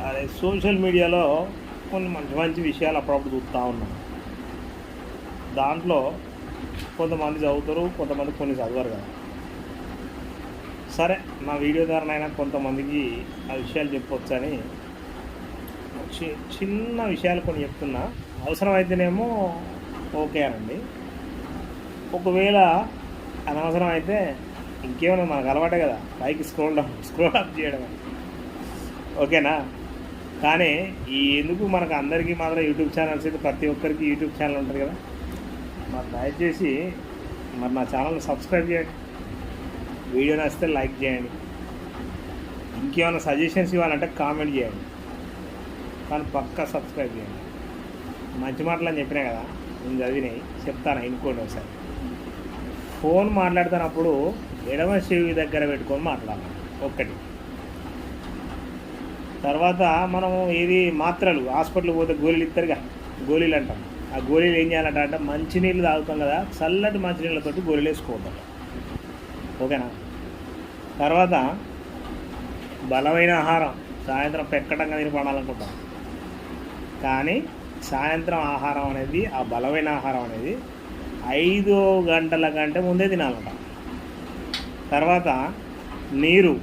అదే సోషల్ మీడియాలో కొన్ని మంచి మంచి విషయాలు అప్పుడప్పుడు చూస్తూ ఉన్నాం. దాంట్లో కొంతమంది చదువుతారు, కొంతమంది కొన్ని చదవరు కదా. సరే, నా వీడియో ద్వారానైనా కొంతమందికి ఆ విషయాలు చెప్పొచ్చని చిన్న విషయాలు కొన్ని చెప్తున్నా. అవసరమైతేనేమో ఓకే అనండి. ఒకవేళ అనవసరం అయితే ఇంకేమైనా మనకు అలవాటే కదా, పైకి స్క్రోల్ అప్ చేయడం. ఓకేనా? కానీ ఈ ఎందుకు మనకు అందరికీ మాత్రం యూట్యూబ్ ఛానల్స్ అయితే ప్రతి ఒక్కరికి యూట్యూబ్ ఛానల్ ఉంటుంది కదా. మరి దయచేసి నా ఛానల్ని సబ్స్క్రైబ్ చేయండి, వీడియో నచ్చితే లైక్ చేయండి, ఇంకేమైనా సజెషన్స్ ఇవ్వాలంటే కామెంట్ చేయండి, కానీ పక్కా సబ్స్క్రైబ్ చేయండి. మంచి మాటలు అని చెప్పినా కదా, నేను చదివినాయి చెప్తాను, ఇంకోటి ఒకసారి. ఫోన్ మాట్లాడుతున్నప్పుడు ఎడమ చెవి దగ్గర పెట్టుకొని మాట్లాడాలి ఒక్కటి. తర్వాత మనము ఏది మాత్రలు హాస్పిటల్కి పోతే గోళీలు ఇస్తారుగా, గోళీలు అంటాం. ఆ గోళీలు ఏం చేయాలంటే మంచినీళ్ళు తాగుతాం కదా, చల్లటి మంచినీళ్ళతోటి గోళీలు వేసుకోవద్దాం. ఓకేనా? తర్వాత బలమైన ఆహారం సాయంత్రం పెక్కటంగా తిని పడాలనుకుంటాం, కానీ సాయంత్రం ఆహారం అనేది, ఆ బలమైన ఆహారం అనేది 5 గంటల కంటే ముందే తినాలంట. తర్వాత నీరు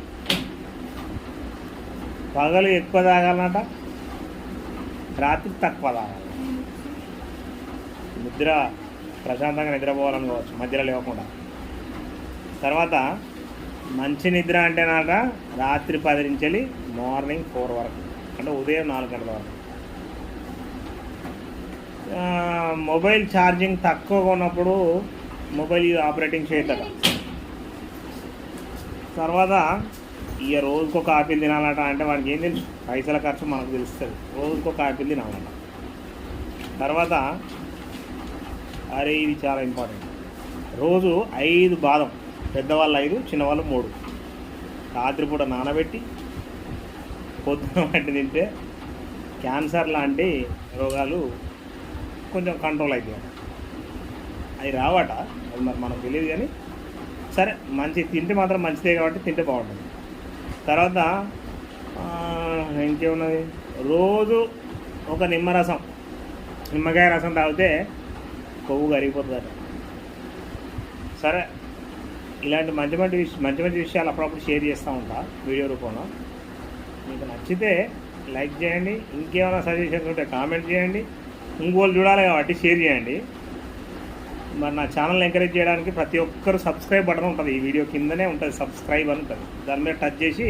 పగలు ఎక్కువ తాగాలన్నట, రాత్రి తక్కువ తాగాలి. నిద్ర ప్రశాంతంగా నిద్రపోవాలనుకోవచ్చు మధ్యలో లేవకుండా. తర్వాత మంచి నిద్ర అంటేనాట రాత్రి 10 నుంచి మార్నింగ్ 4 వరకు, అంటే ఉదయం 4 గంటల వరకు. మొబైల్ ఛార్జింగ్ తక్కువగా ఉన్నప్పుడు మొబైల్ ఆపరేటింగ్ చేయొద్దట. తర్వాత ఇక రోజుకొక ఆపిల్ తినాలట. అంటే వాడికి ఏం తెలుసు, పైసల ఖర్చు మనకు తెలుస్తుంది. రోజుకొక ఆపిల్ తినాలట. తర్వాత ఇది చాలా ఇంపార్టెంట్, రోజు 5 బాదం, పెద్దవాళ్ళు 5, చిన్నవాళ్ళు 3 రాత్రిపూట నానబెట్టి పొద్దున వంటి తింటే క్యాన్సర్ లాంటి రోగాలు కొంచెం కంట్రోల్ అవుతాయి. అవి రావట, అది మరి మనకు తెలియదు, కానీ సరే మంచి తింటే మాత్రం మంచిదే కాబట్టి తింటే బాగుంటుంది. తర్వాత ఇంకేమున్నది, రోజు ఒక నిమ్మకాయ రసం తాగితే కొవ్వు కరిగిపోతుందట. సరే, ఇలాంటి మంచి మంచి విషయాలు అప్పుడప్పుడు షేర్ చేస్తూ ఉంటా వీడియో రూపంలో. మీకు నచ్చితే లైక్ చేయండి, ఇంకేమైనా సజెషన్స్ ఉంటే కామెంట్ చేయండి, ఇంకోళ్ళు చూడాలి కాబట్టి షేర్ చేయండి. మరి నా ఛానల్ని ఎంకరేజ్ చేయడానికి ప్రతి ఒక్కరు సబ్స్క్రైబ్ బటన్ ఉంటుంది, ఈ వీడియో కిందనే ఉంటుంది, సబ్స్క్రైబ్ అని ఉంటుంది. దాని మీద టచ్ చేసి